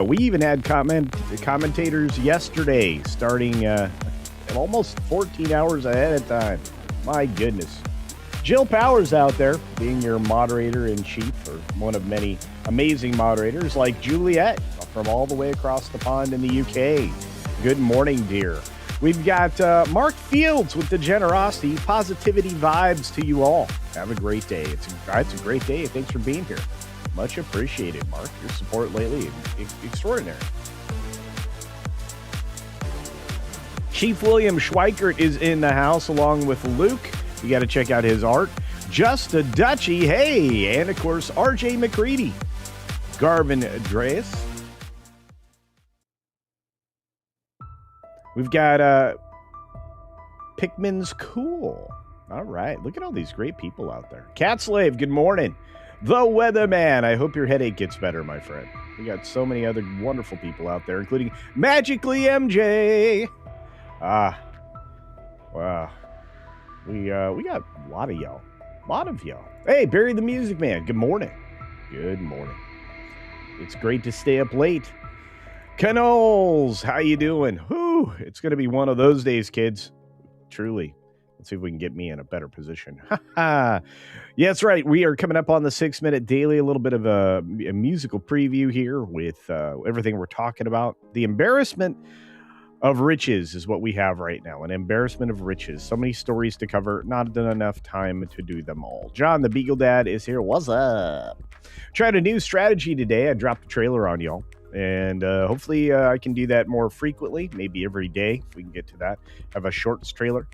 We even had commentators yesterday starting almost 14 hours ahead of time. My goodness. Jill Powers out there being your moderator in chief, or one of many amazing moderators like Juliet from all the way across the pond in the UK. Good morning, dear. We've got Mark Fields with the generosity, positivity vibes to you all. Have a great day. It's a great day. Thanks for being here. Much appreciated, Mark. Your support lately extraordinary. Chief William Schweikert is in the house along with Luke. You got to check out his art. Just a Dutchie, hey, and of course RJ McCready, Garvin Dreas. We've got Pikmin's Cool. All right, look at all these great people out there. Cat Slave, good morning. The Weatherman, I hope your headache gets better, my friend. We got so many other wonderful people out there, including Magically MJ. Wow. We got a lot of y'all. Hey, Barry the Music Man, good morning. Good morning. It's great to stay up late. Canoles, how you doing? Whew, it's going to be one of those days, kids. Truly. Let's see if we can get me in a better position. Yeah, that's right. We are coming up on the 6-minute daily, a little bit of a musical preview here with everything we're talking about. The embarrassment of riches is what we have right now. An embarrassment of riches. So many stories to cover. Not enough time to do them all. John, the Beagle Dad, is here. What's up? Tried a new strategy today. I dropped a trailer on y'all. And hopefully I can do that more frequently. Maybe every day if we can get to that. Have a shorts trailer.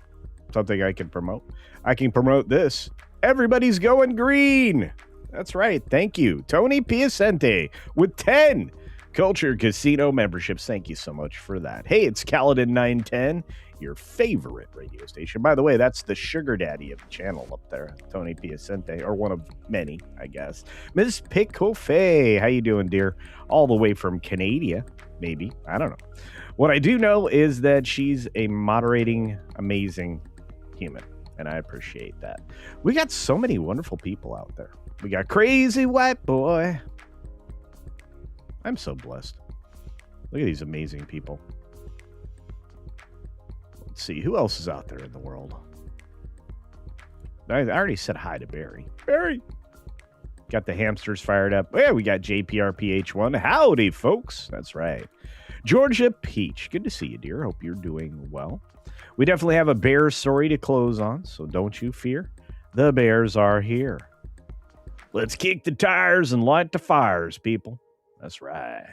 Something I can promote. I can promote this. Everybody's going green. That's right. Thank you. Tony Piacente with 10 CultureCasino memberships. Thank you so much for that. Hey, it's Caledon 910, your favorite radio station. By the way, that's the sugar daddy of the channel up there, Tony Piacente, or one of many, I guess. Ms. Picofe, how you doing, dear? All the way from Canada, maybe. I don't know. What I do know is that she's a moderating, amazing human, and I appreciate that. We got so many wonderful people out there. We got Crazy White Boy. I'm so blessed. Look at these amazing people. Let's see, who else is out there in the world? I already said hi to Barry. Barry! Got the hamsters fired up. Yeah, we got JPRPH1. Howdy, folks. That's right. Georgia Peach, good to see you, dear. Hope you're doing well. We definitely have a Bears story to close on, so don't you fear. The Bears are here. Let's kick the tires and light the fires, people. That's right.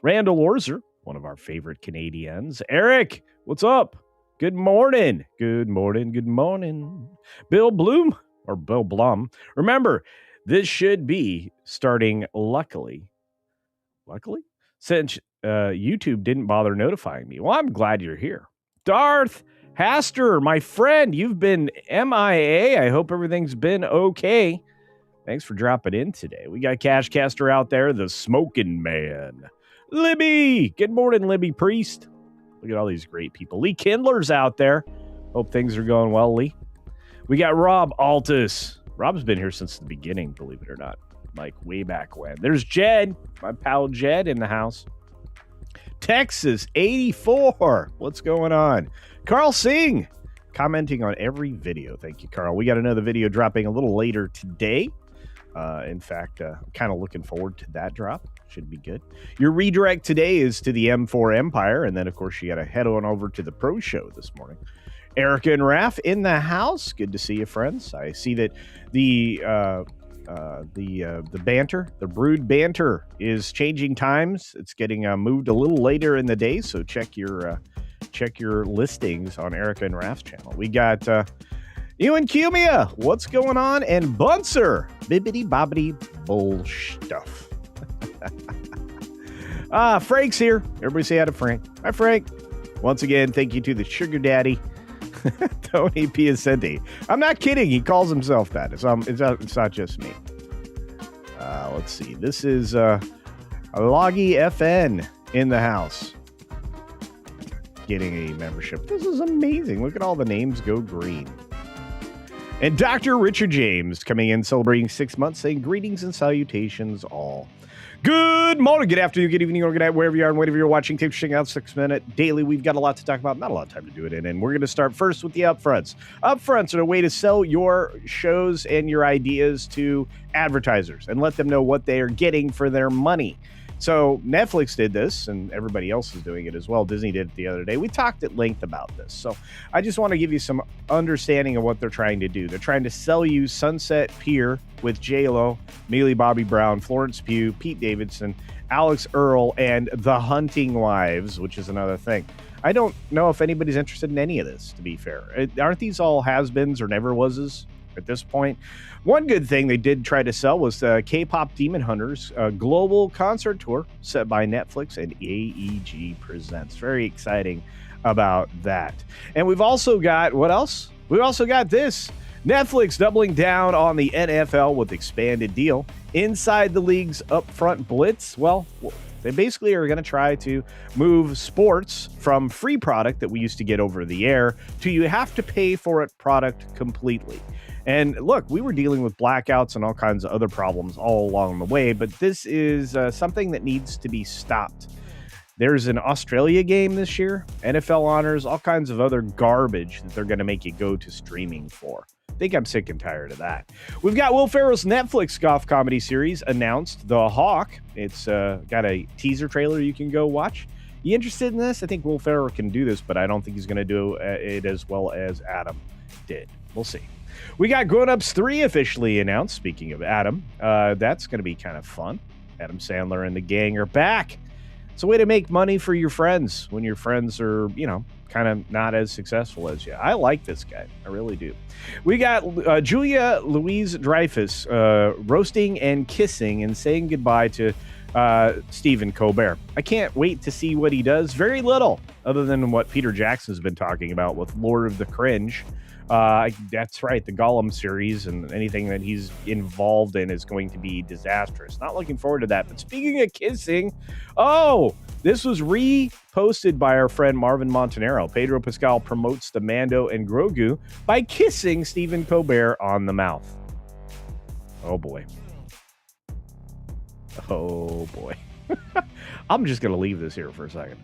Randall Orzer, one of our favorite Canadians. Eric, what's up? Good morning. Good morning. Good morning. Bill Bloom, or Bill Blum. Remember, this should be starting luckily, since YouTube didn't bother notifying me. Well, I'm glad you're here. Darth Haster, my friend, you've been MIA. I hope everything's been okay. Thanks for dropping in today. We got Cashcaster out there, the smoking man. Libby, good morning, Libby Priest. Look at all these great people. Lee Kindler's out there. Hope things are going well, Lee. We got Rob Altus. Rob's been here since the beginning, believe it or not. Like way back when. There's Jed, my pal Jed in the house. Texas 84. What's going on? Carl Singh commenting on every video. Thank you, Carl. We got another video dropping a little later today. In fact, I'm kind of looking forward to that drop. Should be good. Your redirect today is to the M4 Empire. And then, of course, you got to head on over to the Pro Show this morning. Erica and Raph in the house. Good to see you, friends. I see that the banter, the Brood banter, is changing times. It's getting moved a little later in the day, so check your listings on Erica and Raph's channel. We got Ewan Cumia, what's going on? And Bunser, bibbity bobbity bull stuff. Frank's here. Everybody say hi to Frank. Hi, Frank. Once again, thank you to the sugar daddy, Tony Piacente. I'm not kidding. He calls himself that. It's not just me. Let's see. This is Loggy FN in the house. Getting a membership. This is amazing. Look at all the names go green. And Dr. Richard James coming in celebrating 6 months, saying greetings and salutations all. Good morning, good afternoon, good evening, or good night, wherever you are and whatever you're watching. Thanks for checking out 6 Minute Daily. We've got a lot to talk about, not a lot of time to do it in, and we're going to start first with the Upfronts. Upfronts are a way to sell your shows and your ideas to advertisers and let them know what they are getting for their money. So Netflix did this, and everybody else is doing it as well. Disney did it the other day. We talked at length about this. So I just want to give you some understanding of what they're trying to do. They're trying to sell you Sunset Pier with J-Lo, Millie Bobby Brown, Florence Pugh, Pete Davidson, Alex Earl, and The Hunting Wives, which is another thing. I don't know if anybody's interested in any of this, to be fair. Aren't these all has-beens or never-wases at this point? One good thing they did try to sell was the K-pop Demon Hunters global concert tour set by Netflix and AEG Presents. Very exciting about that. And we've also got, what else? We've also got this. Netflix doubling down on the NFL with expanded deal. Inside the league's upfront blitz, well, they basically are going to try to move sports from free product that we used to get over the air to you have to pay for it product completely. And look, we were dealing with blackouts and all kinds of other problems all along the way, but this is something that needs to be stopped. There's an Australia game this year, NFL honors, all kinds of other garbage that they're going to make you go to streaming for. I think I'm sick and tired of that. We've got Will Ferrell's Netflix golf comedy series announced, The Hawk. It's got a teaser trailer you can go watch. You interested in this? I think Will Ferrell can do this, but I don't think he's going to do it as well as Adam did. We'll see. We got Grown Ups 3 officially announced. Speaking of Adam, that's going to be kind of fun. Adam Sandler and the gang are back. It's a way to make money for your friends when your friends are, kind of not as successful as you. I like this guy. I really do. We got Julia Louis-Dreyfus roasting and kissing and saying goodbye to Stephen Colbert. I can't wait to see what he does. Very little other than what Peter Jackson's been talking about with Lord of the Cringe. That's right, the Gollum series and anything that he's involved in is going to be disastrous. Not looking forward to that. But speaking of kissing, this was reposted by our friend Marvin Montanaro. Pedro Pascal promotes the Mando and Grogu by kissing Stephen Colbert on the mouth. Oh boy. Oh boy. I'm just going to leave this here for a second.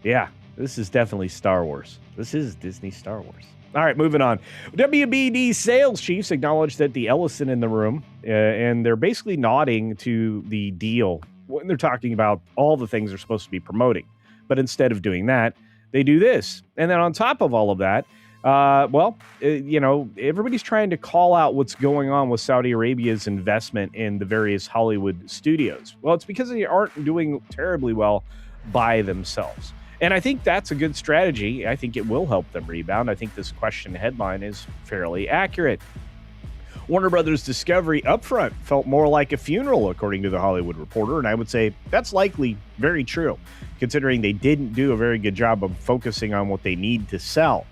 Yeah. This is definitely Star Wars. This is Disney Star Wars. All right, moving on. WBD sales chiefs acknowledged that the Ellison in the room, and they're basically nodding to the deal when they're talking about all the things they're supposed to be promoting. But instead of doing that, they do this. And then on top of all of that, everybody's trying to call out what's going on with Saudi Arabia's investment in the various Hollywood studios. Well, it's because they aren't doing terribly well by themselves. And I think that's a good strategy. I think it will help them rebound. I think this question headline is fairly accurate. Warner Brothers Discovery Upfront felt more like a funeral, according to The Hollywood Reporter, and I would say that's likely very true, considering they didn't do a very good job of focusing on what they need to sell.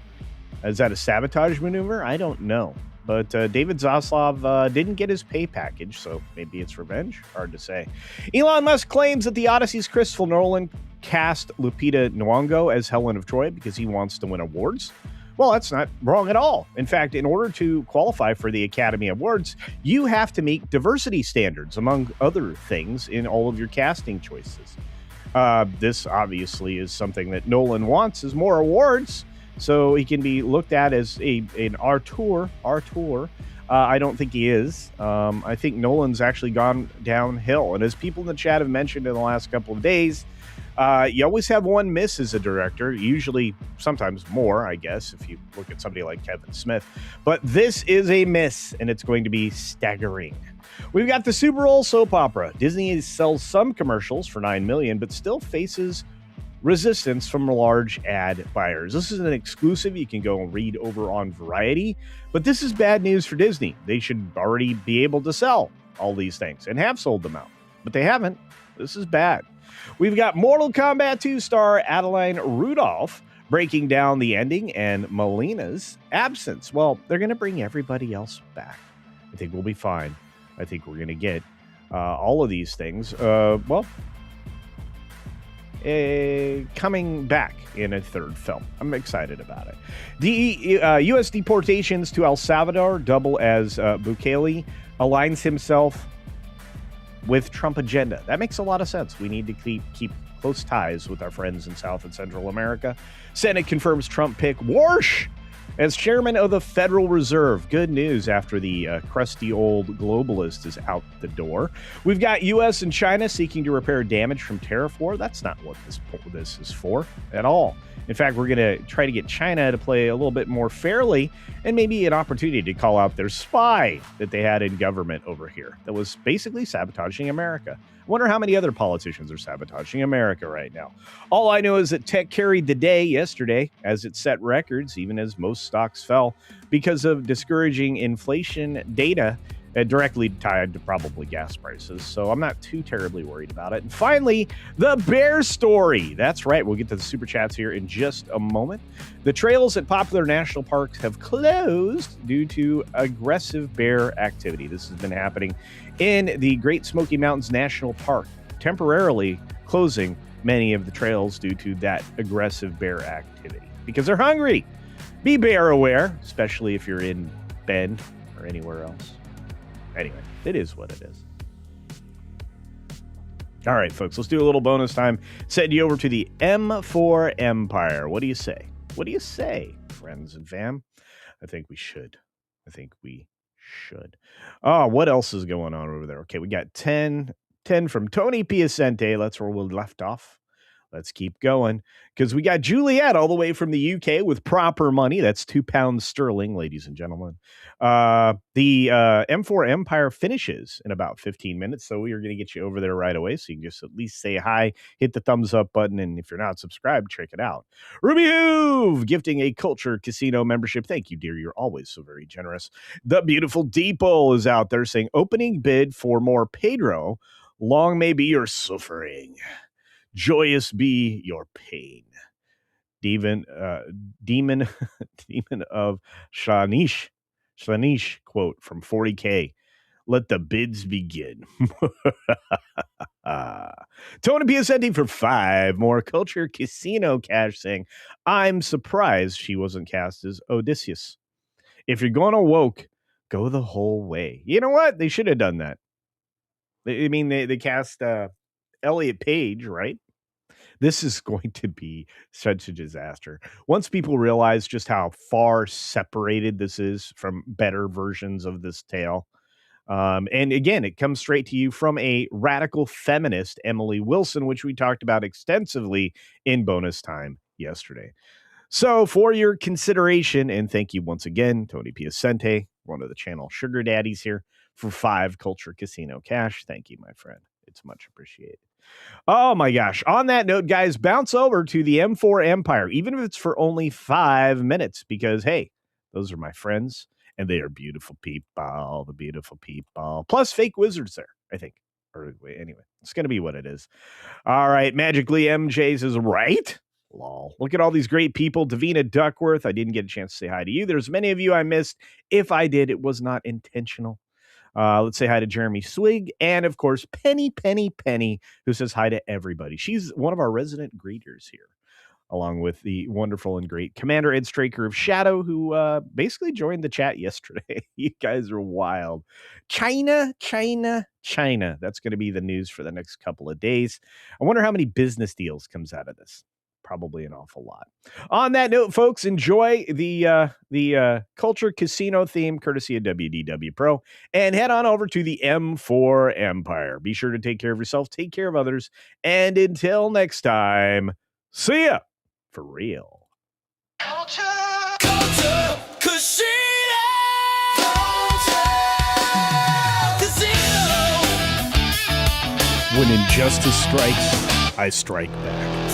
Is that a sabotage maneuver? I don't know. But David Zaslav didn't get his pay package, so maybe it's revenge. Hard to say. Elon Musk claims that the Odyssey's Christopher Nolan cast Lupita Nyong'o as Helen of Troy because he wants to win awards. Well, that's not wrong at all. In fact, in order to qualify for the Academy Awards, you have to meet diversity standards, among other things, in all of your casting choices. This obviously is something that Nolan wants, is more awards, so he can be looked at as an auteur. I don't think he is. I think Nolan's actually gone downhill. And as people in the chat have mentioned in the last couple of days, you always have one miss as a director, usually sometimes more, I guess, if you look at somebody like Kevin Smith. But this is a miss, and it's going to be staggering. We've got the Super Bowl soap opera. Disney sells some commercials for $9 million, but still faces resistance from large ad buyers. This is an exclusive you can go and read over on Variety, but this is bad news for Disney. They should already be able to sell all these things and have sold them out, but they haven't. This is bad. We've got Mortal Kombat 2 star Adeline Rudolph breaking down the ending and Melina's absence. Well, they're going to bring everybody else back. I think we'll be fine. I think we're going to get all of these things. Coming back in a third film. I'm excited about it. The U.S. deportations to El Salvador double as Bukele aligns himself with Trump agenda. That makes a lot of sense. We need to keep close ties with our friends in South and Central America. Senate confirms Trump pick Warsh as chairman of the Federal Reserve. Good news after the crusty old globalist is out the door. We've got U.S. and China seeking to repair damage from tariff war. That's not what this is for at all. In fact, we're going to try to get China to play a little bit more fairly and maybe an opportunity to call out their spy that they had in government over here that was basically sabotaging America. I wonder how many other politicians are sabotaging America right now. All I know is that tech carried the day yesterday as it set records, even as most stocks fell because of discouraging inflation data directly tied to probably gas prices. So I'm not too terribly worried about it. And finally, the bear story. That's right. We'll get to the super chats here in just a moment. The trails at popular national parks have closed due to aggressive bear activity. This has been happening in the Great Smoky Mountains National Park, temporarily closing many of the trails due to that aggressive bear activity because they're hungry. Be bear aware, especially if you're in Bend or anywhere else. Anyway, it is what it is. All right, folks, let's do a little bonus time. Send you over to the M4 Empire. What do you say? What do you say, friends and fam? I think we should. Oh, what else is going on over there? Okay, we got 10 from Tony Piacente. That's where we left off. Let's keep going because we got Juliet all the way from the UK with proper money. That's £2 sterling, ladies and gentlemen. The M4 Empire finishes in about 15 minutes, so we are going to get you over there right away so you can just at least say hi, hit the thumbs up button, and if you're not subscribed, check it out. Ruby Hoove gifting a Culture Casino membership. Thank you, dear. You're always so very generous. The beautiful Deeple is out there saying, opening bid for more Pedro. Long may be your suffering. Joyous be your pain. Demon of Shanish quote from 40K. Let the bids begin. Tony Piacenti for 5 more Culture Casino cash saying, I'm surprised she wasn't cast as Odysseus. If you're going to woke, go the whole way. You know what? They should have done that. They cast Elliot Page, right? This is going to be such a disaster. Once people realize just how far separated this is from better versions of this tale. And again, it comes straight to you from a radical feminist, Emily Wilson, which we talked about extensively in bonus time yesterday. So for your consideration, and thank you once again, Tony Piacente, one of the channel sugar daddies here, for 5 Culture Casino cash. Thank you, my friend. It's much appreciated. Oh my gosh. On that note, guys, bounce over to the M4 Empire, even if it's for only 5 minutes, because, hey, those are my friends, and they are beautiful people, the beautiful people, plus fake wizards there, I think. Or anyway, it's going to be what it is. All right, Magically MJ says, right? Lol. Look at all these great people. Davina Duckworth, I didn't get a chance to say hi to you. There's many of you I missed. If I did, it was not intentional. Let's say hi to Jeremy Swig. And, of course, Penny, who says hi to everybody. She's one of our resident greeters here, along with the wonderful and great Commander Ed Straker of Shadow, who basically joined the chat yesterday. You guys are wild. China. That's going to be the news for the next couple of days. I wonder how many business deals comes out of this. Probably an awful lot. On that note, folks, enjoy the Culture Casino theme courtesy of WDW Pro and head on over to the M4 Empire. Be sure to take care of yourself, take care of others, and until next time, see ya for real. Culture Casino. When injustice strikes, I strike back.